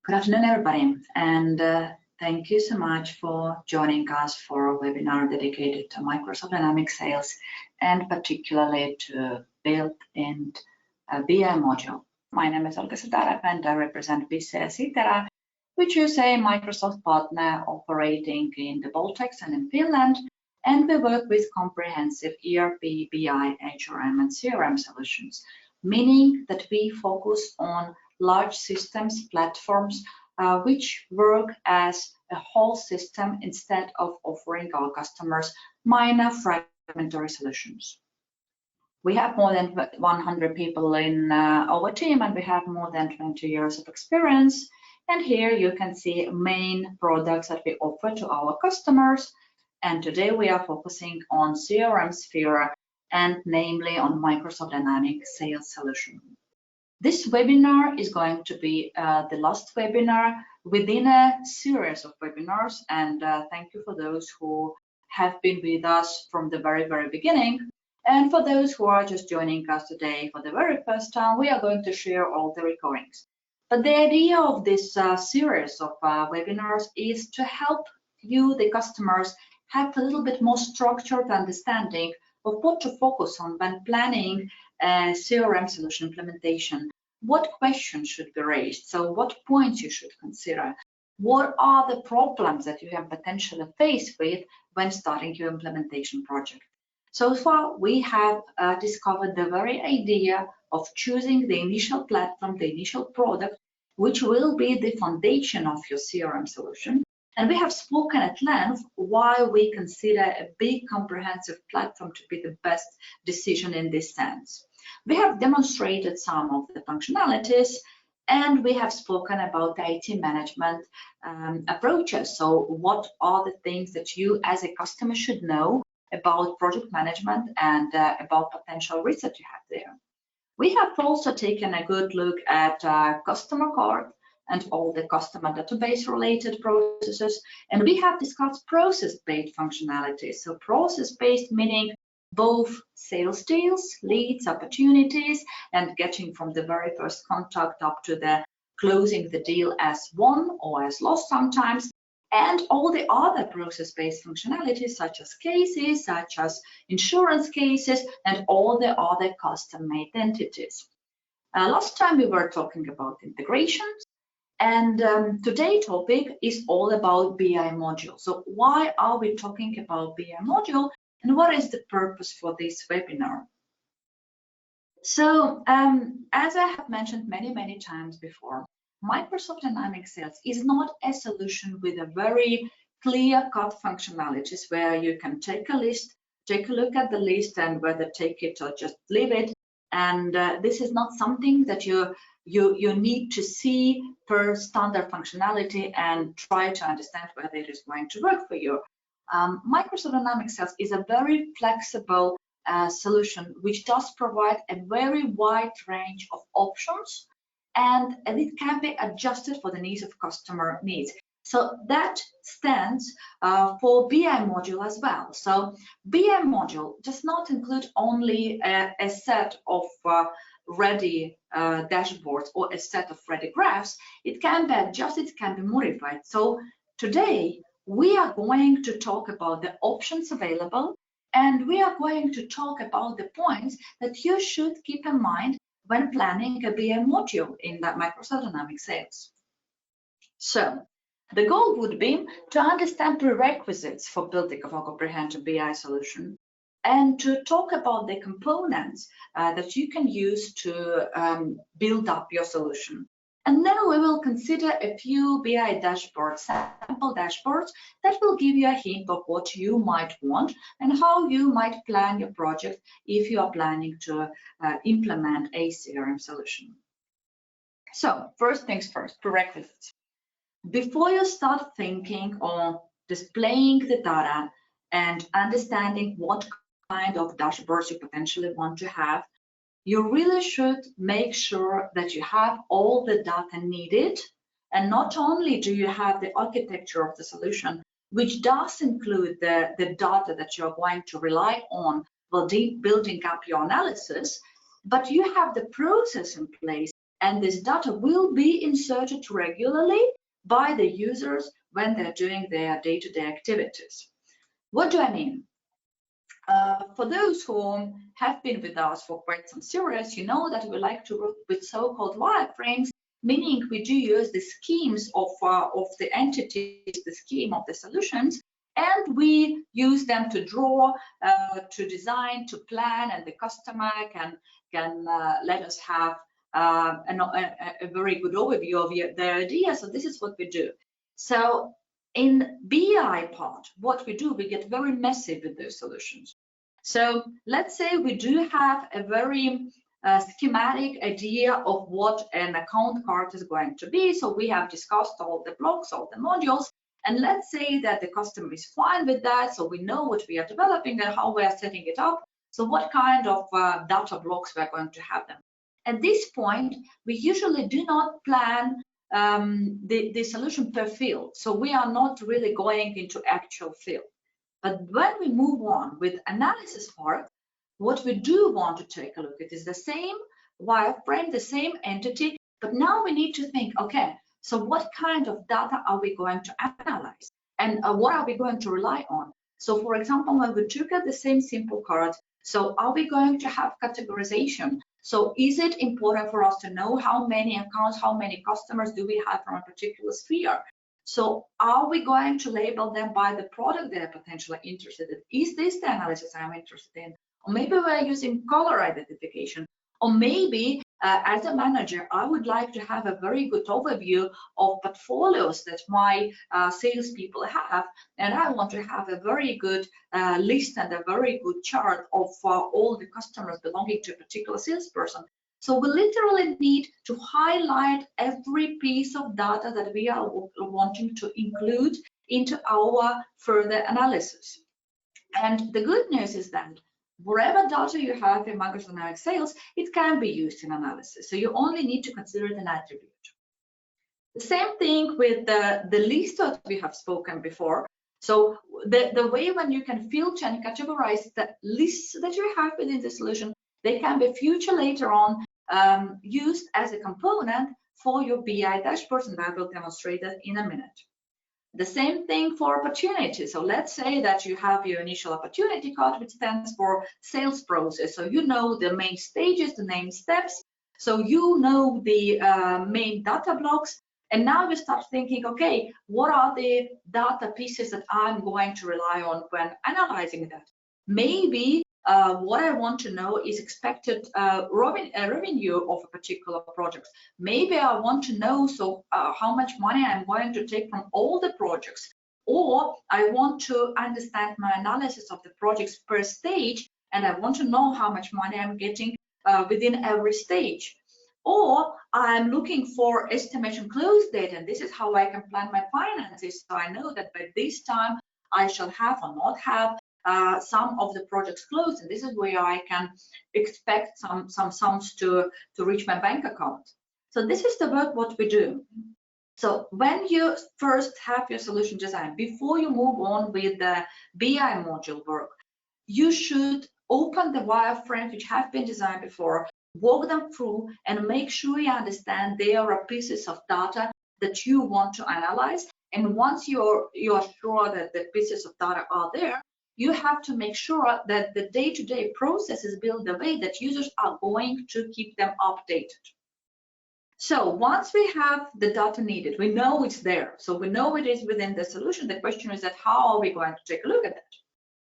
Good afternoon, everybody, and thank you so much for joining us for a webinar dedicated to Microsoft Dynamics Sales and particularly to built-in BI module. My name is Olga Sadarov and I represent Sisäänrakennetun, which is a Microsoft partner operating in the Baltics and in Finland, and we work with comprehensive ERP, BI, HRM, and CRM solutions, meaning that we focus on large systems, platforms, which work as a whole system instead of offering our customers minor fragmentary solutions. We have more than 100 people in our team, and we have more than 20 years of experience. And here you can see main products that we offer to our customers. And today we are focusing on CRM sphere and namely on Microsoft Dynamics Sales Solution. This webinar is going to be the last webinar within a series of webinars, and thank you for those who have been with us from the very beginning. And for those who are just joining us today for the very first time, we are going to share all the recordings. But the idea of this series of webinars is to help you, the customers, have a little bit more structured understanding of what to focus on when planning a CRM solution implementation. What questions should be raised? So what points you should consider? What are the problems that you have potentially faced with when starting your implementation project? So far, we have discovered the very idea of choosing the initial platform, the initial product, which will be the foundation of your CRM solution. And we have spoken at length why we consider a big comprehensive platform to be the best decision in this sense. We have demonstrated some of the functionalities, and we have spoken about the IT management approaches. So what are the things that you as a customer should know about project management and about potential risks that you have there? We have also taken a good look at customer card and all the customer database related processes, and we have discussed process-based functionalities. So process-based meaning both sales deals, leads, opportunities, and getting from the very first contact up to the closing the deal as won or as lost sometimes, and all the other process-based functionalities such as cases, such as insurance cases, and all the other custom-made entities. Last time we were talking about integrations, and today's topic is all about BI module. So why are we talking about BI module, and what is the purpose for this webinar? So as I have mentioned many times before, Microsoft Dynamics Sales is not a solution with a very clear-cut functionalities where you can take a list, take a look at the list and whether take it or just leave it. And this is not something that you need to see per standard functionality and try to understand whether it is going to work for you. Microsoft Dynamics Sales is a very flexible solution which does provide a very wide range of options, and it can be adjusted for the needs of customer needs. So that stands for BI module as well. So BI module does not include only a set of ready dashboards or a set of ready graphs. It can be adjusted, it can be modified. So today we are going to talk about the options available, and we are going to talk about the points that you should keep in mind when planning a BI module in that Microsoft Dynamics Sales. So the goal would be to understand prerequisites for building a comprehensive BI solution and to talk about the components that you can use to build up your solution. And then we will consider a few BI dashboards, sample dashboards that will give you a hint of what you might want and how you might plan your project if you are planning to implement a CRM solution. So first things first, prerequisites. Before you start thinking on displaying the data and understanding what kind of dashboards you potentially want to have, you really should make sure that you have all the data needed. And not only do you have the architecture of the solution, which does include the data that you're going to rely on while building up your analysis, but you have the process in place and this data will be inserted regularly by the users when they're doing their day-to-day activities. What do I mean? For those who have been with us for quite some series, you know that we like to work with so-called wireframes, meaning we do use the schemes of the entities, the scheme of the solutions, and we use them to draw, to design, to plan, and the customer can let us have a very good overview of their idea. So this is what we do. So in BI part, what we do, we get very messy with those solutions. So let's say we do have a very schematic idea of what an account card is going to be. So we have discussed all the blocks, all the modules, and let's say that the customer is fine with that. So we know what we are developing and how we are setting it up. So what kind of data blocks we are going to have them. At this point, we usually do not plan the solution per field. So we are not really going into actual field. But when we move on with analysis part, what we do want to take a look at is the same wireframe, the same entity, but now we need to think, okay, so what kind of data are we going to analyze? And what are we going to rely on? So for example, when we took at the same simple card, so are we going to have categorization? So is it important for us to know how many accounts, how many customers do we have from a particular sphere? So are we going to label them by the product they're potentially interested in? Is this the analysis I'm interested in? Or maybe we're using color identification. Or maybe as a manager, I would like to have a very good overview of portfolios that my salespeople have. And I want to have a very good list and a very good chart of all the customers belonging to a particular salesperson. So we literally need to highlight every piece of data that we are wanting to include into our further analysis. And the good news is that whatever data you have in Microsoft Dynamics Sales, it can be used in analysis. So you only need to consider it an attribute. The same thing with the list that we have spoken before. So the way when you can filter and categorize the lists that you have within the solution, they can be future later on used as a component for your BI dashboards, and I will demonstrate that in a minute. The same thing for opportunity. So let's say that you have your initial opportunity card, which stands for sales process. So you know the main stages, the main steps. So you know the main data blocks. And now you start thinking, okay, what are the data pieces that I'm going to rely on when analyzing that? Maybe what I want to know is expected revenue of a particular project. Maybe I want to know how much money I'm going to take from all the projects, or I want to understand my analysis of the projects per stage, and I want to know how much money I'm getting within every stage. Or I'm looking for estimation close date, and this is how I can plan my finances, so I know that by this time I shall have or not have some of the projects closed, and this is where I can expect some sums to reach my bank account. So this is the work what we do. So when you first have your solution design, before you move on with the BI module work, you should open the wireframes which have been designed before, walk them through, and make sure you understand there are pieces of data that you want to analyze. And once you're sure that the pieces of data are there, you have to make sure that the day-to-day process is built the way that users are going to keep them updated. So once we have the data needed, we know it's there. So we know it is within the solution. The question is that how are we going to take a look at that?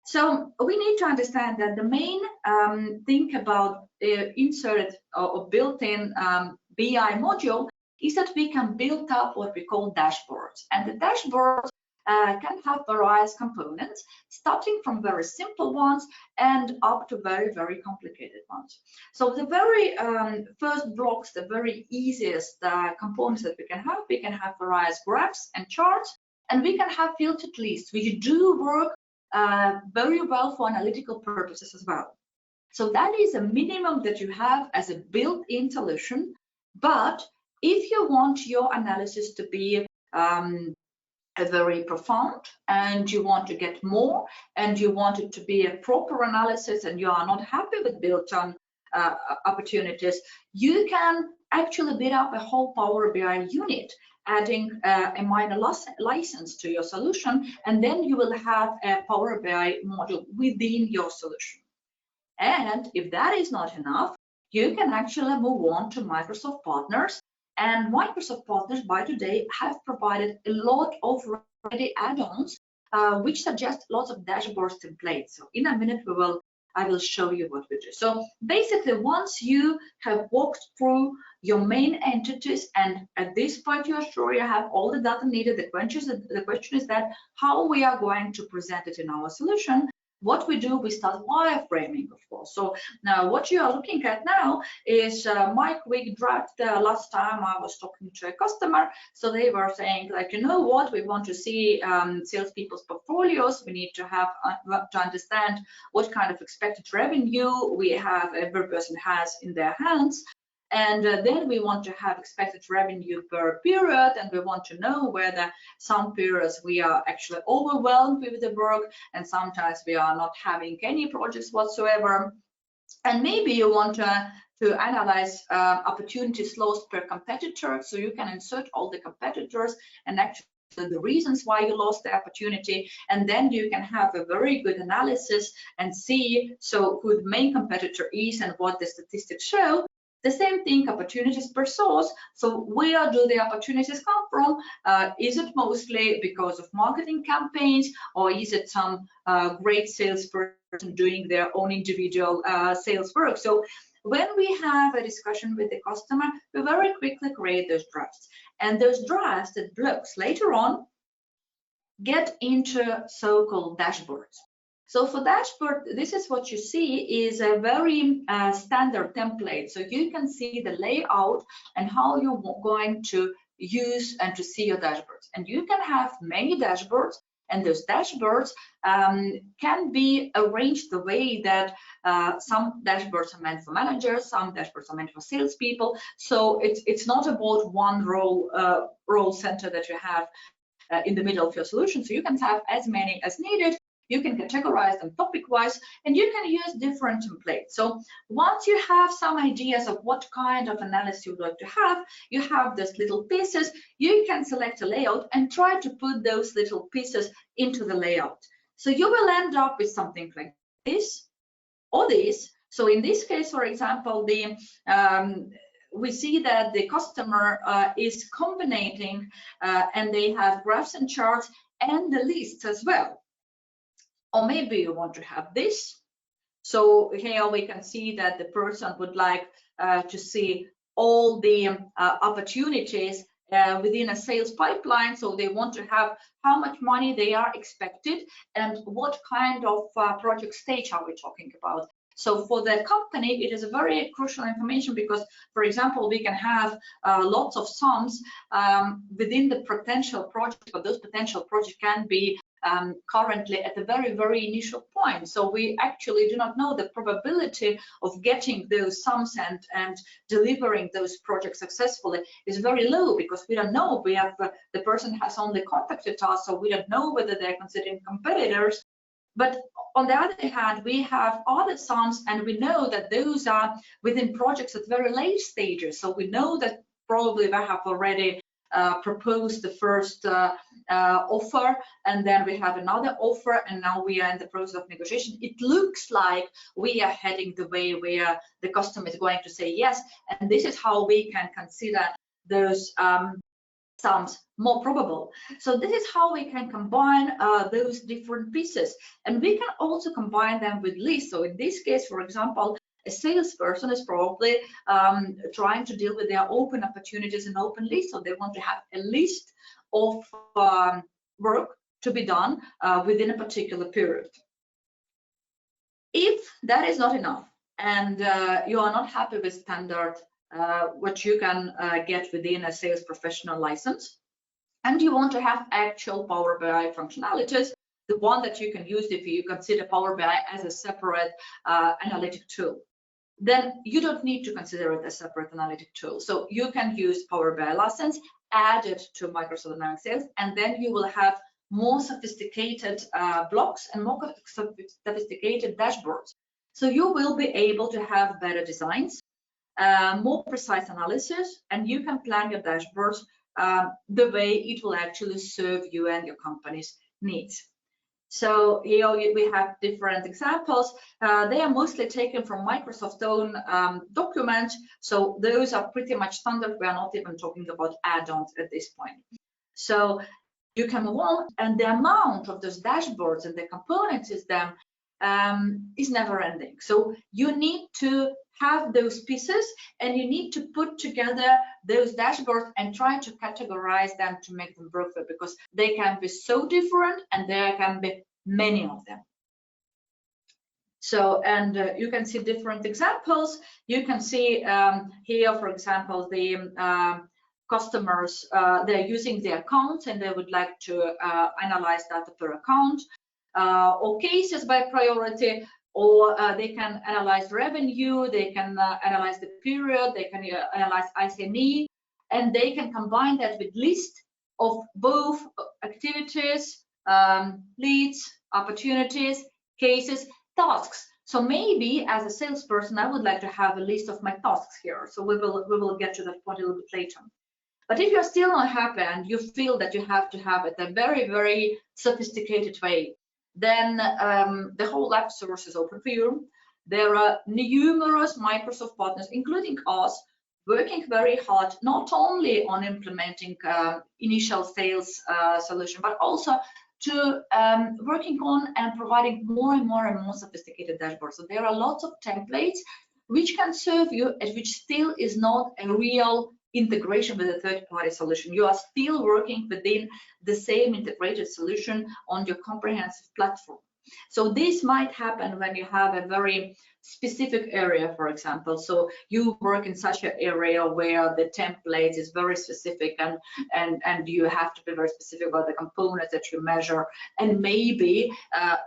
So we need to understand that the main thing about inserted or built-in BI module is that we can build up what we call dashboards. And the dashboards can have various components, starting from very simple ones and up to very, very complicated ones. So the very first blocks, the very easiest components that we can have various graphs and charts, and we can have filtered lists, which do work very well for analytical purposes as well. So that is a minimum that you have as a built-in solution. But if you want your analysis to be very profound, and you want to get more, and you want it to be a proper analysis, and you are not happy with built-on opportunities, you can actually build up a whole Power BI unit, adding a minor license to your solution, and then you will have a Power BI module within your solution. And if that is not enough, you can actually move on to Microsoft partners. And Microsoft partners by today have provided a lot of ready add-ons which suggest lots of dashboards templates. So in a minute I will show you what we do. So basically, once you have walked through your main entities, and at this point you are sure you have all the data needed, the question is that how we are going to present it in our solution. What we do, we start wireframing, of course. So now what you are looking at now is my quick draft. Last time I was talking to a customer, so they were saying, like, you know what, we want to see salespeople's portfolios. We need to have to understand what kind of expected revenue we have, every person has in their hands. And then we want to have expected revenue per period, and we want to know whether some periods we are actually overwhelmed with the work, and sometimes we are not having any projects whatsoever. And maybe you want to analyze opportunities lost per competitor, so you can insert all the competitors and actually the reasons why you lost the opportunity, and then you can have a very good analysis and see so who the main competitor is and what the statistics show. The same thing, opportunities per source. So where do the opportunities come from? Is it mostly because of marketing campaigns, or is it some great salesperson doing their own individual sales work? So when we have a discussion with the customer, we very quickly create those drafts. And those drafts, that blocks later on, get into so-called dashboards. So for dashboard, this is what you see is a very standard template. So you can see the layout and how you're going to use and to see your dashboards. And you can have many dashboards, and those dashboards can be arranged the way that some dashboards are meant for managers, some dashboards are meant for salespeople. So it's not about one role center that you have in the middle of your solution. So you can have as many as needed. You can categorize them topic-wise, and you can use different templates. So once you have some ideas of what kind of analysis you would like to have, you have these little pieces. You can select a layout and try to put those little pieces into the layout. So you will end up with something like this or this. So in this case, for example, we see that the customer is combining and they have graphs and charts and the lists as well. Or maybe you want to have this. So here we can see that the person would like to see all the opportunities within a sales pipeline. So they want to have how much money they are expected and what kind of project stage are we talking about. So for the company, it is a very crucial information because, for example, we can have lots of sums within the potential project, but those potential projects can be currently at a very, very initial point. So we actually do not know the probability of getting those sums and delivering those projects successfully is very low because we don't know. We have the person has only contacted us, so we don't know whether they're considering competitors. But on the other hand, we have other sums, and we know that those are within projects at very late stages. So we know that probably they have already proposed the first offer, and then we have another offer, and now we are in the process of negotiation. It looks like we are heading the way where the customer is going to say yes, and this is how we can consider those sums more probable. So this is how we can combine those different pieces, and we can also combine them with lists. So in this case, for example, a salesperson is probably trying to deal with their open opportunities and open lists. So they want to have a list of work to be done within a particular period. If that is not enough and you are not happy with standard what you can get within a sales professional license, and you want to have actual Power BI functionalities, the one that you can use if you consider Power BI as a separate analytic tool, then you don't need to consider it a separate analytic tool. So you can use Power BI license, add it to Microsoft Dynamics Sales, and then you will have more sophisticated blocks and more sophisticated dashboards. So you will be able to have better designs, more precise analysis, and you can plan your dashboards the way it will actually serve you and your company's needs. So here we have different examples. They are mostly taken from Microsoft's own documents. So those are pretty much standard. We are not even talking about add-ons at this point. So you can move on, and the amount of those dashboards and the components is never ending. So you need to have those pieces, and you need to put together those dashboards and try to categorize them to make them work, because they can be so different and there can be many of them. So, and you can see different examples. You can see here, for example, the customers, they're using the accounts and they would like to analyze data per account, or cases by priority, or they can analyze revenue, they can analyze the period, they can analyze ICNE, and they can combine that with list of both activities, leads, opportunities, cases, tasks. So maybe as a salesperson, I would like to have a list of my tasks here. So we will get to that point a little bit later. But if you're still not happy and you feel that you have to have it a very, very sophisticated way, then the whole app source is open for you. There are numerous Microsoft partners, including us, working very hard, not only on implementing initial sales solution, but also to working on and providing more and more sophisticated dashboards. So there are lots of templates which can serve you, and which still is not a real integration with a third-party solution. You are still working within the same integrated solution on your comprehensive platform. So this might happen when you have a very specific area, for example. So you work in such an area where the template is very specific, and you have to be very specific about the components that you measure. And maybe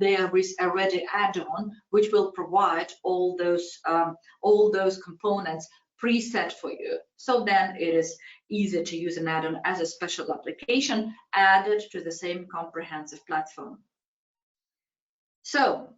there is a ready add-on which will provide all those components preset for you. So then it is easy to use an add-on as a special application added to the same comprehensive platform. So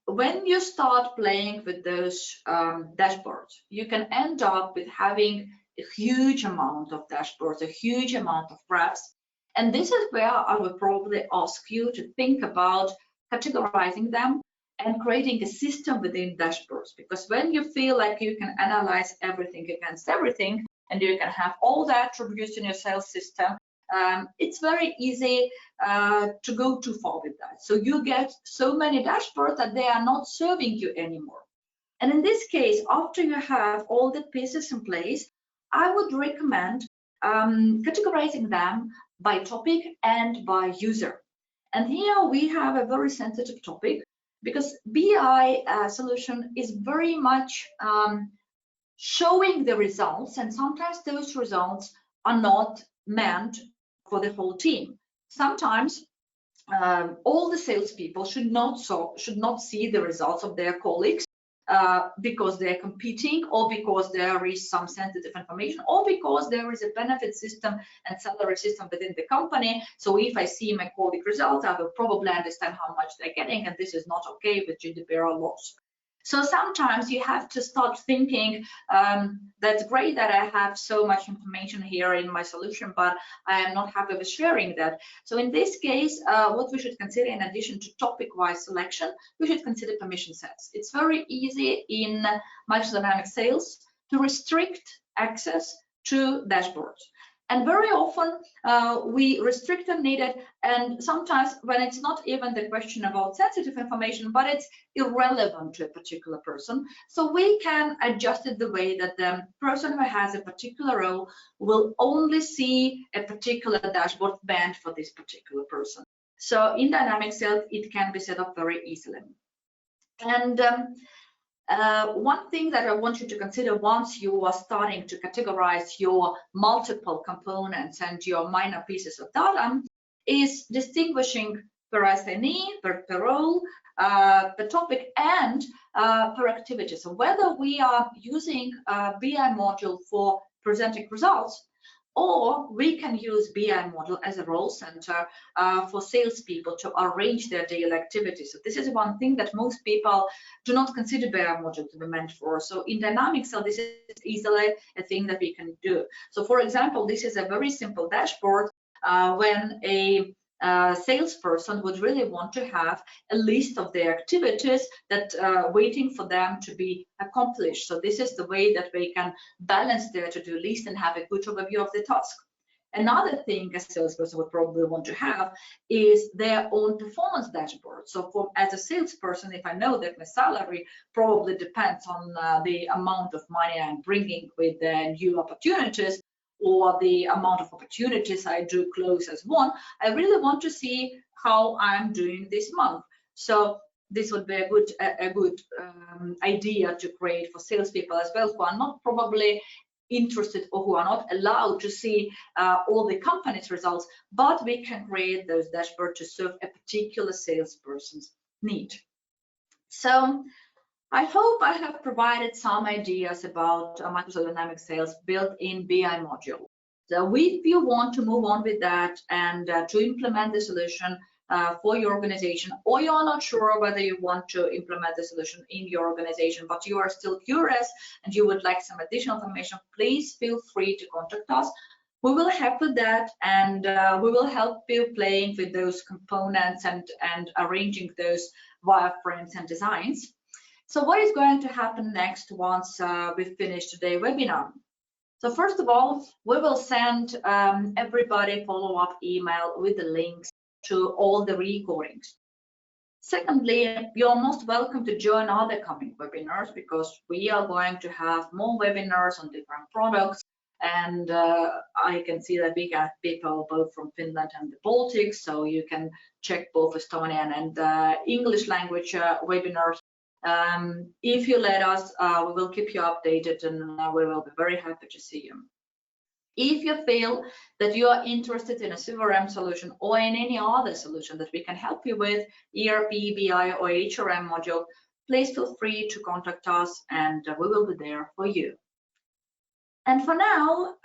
when you start playing with those dashboards, you can end up with having a huge amount of dashboards, a huge amount of graphs. And this is where I would probably ask you to think about categorizing them and creating a system within dashboards. Because when you feel like you can analyze everything against everything, and you can have all the attributes in your sales system, it's very easy to go too far with that. So you get so many dashboards that they are not serving you anymore. And in this case, after you have all the pieces in place, I would recommend categorizing them by topic and by user. And here we have a very sensitive topic, because BI solution is very much showing the results, and sometimes those results are not meant for the whole team. Sometimes all the salespeople should not see the results of their colleagues because they're competing, or because there is some sensitive information, or because there is a benefit system and salary system within the company. So if I see my colleague results, I will probably understand how much they're getting, and this is not okay with GDPR laws. So sometimes you have to start thinking, that's great that I have so much information here in my solution, but I am not happy with sharing that. So in this case, what we should consider, in addition to topic-wise selection, we should consider permission sets. It's very easy in Microsoft Dynamics Sales to restrict access to dashboards. And very often we restrict them needed, and sometimes when it's not even the question about sensitive information, but it's irrelevant to a particular person. So we can adjust it the way that the person who has a particular role will only see a particular dashboard meant for this particular person. So in Dynamics Sales, it can be set up very easily. And one thing that I want you to consider once you are starting to categorize your multiple components and your minor pieces of data is distinguishing per ICNE, per role, per topic, and per activity. So whether we are using a BI module for presenting results, Or we can use BI model as a role center for salespeople to arrange their daily activities. So this is one thing that most people do not consider BI module to be meant for. So in Dynamics, so this is easily a thing that we can do. So for example, this is a very simple dashboard when a salesperson would really want to have a list of their activities that waiting for them to be accomplished. So this is the way that we can balance their to-do list and have a good overview of the task. Another thing a salesperson would probably want to have is their own performance dashboard. So as a salesperson, if I know that my salary probably depends on the amount of money I'm bringing with the new opportunities, or the amount of opportunities I do close as one, I really want to see how I'm doing this month. So this would be a good idea to create for salespeople as well, who are not probably interested or who are not allowed to see all the company's results, but we can create those dashboards to serve a particular salesperson's need. So I hope I have provided some ideas about Microsoft Dynamics Sales built-in BI module. So if you want to move on with that and to implement the solution for your organization, or you're not sure whether you want to implement the solution in your organization, but you are still curious and you would like some additional information, please feel free to contact us. We will help with that, and we will help you playing with those components and arranging those wireframes and designs. So what is going to happen next once we finish today's webinar? So first of all, we will send everybody follow-up email with the links to all the recordings. Secondly, you're most welcome to join other coming webinars, because we are going to have more webinars on different products. And I can see that we got people both from Finland and the Baltics, so you can check both Estonian and English language webinars. If you let us, we will keep you updated, and we will be very happy to see you. If you feel that you are interested in a CRM solution or in any other solution that we can help you with, ERP, BI, or HRM module, please feel free to contact us, and we will be there for you. And for now,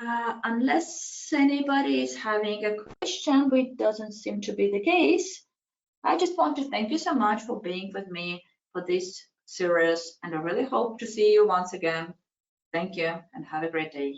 unless anybody is having a question, which doesn't seem to be the case, I just want to thank you so much for being with me for this series, and I really hope to see you once again. Thank you and have a great day.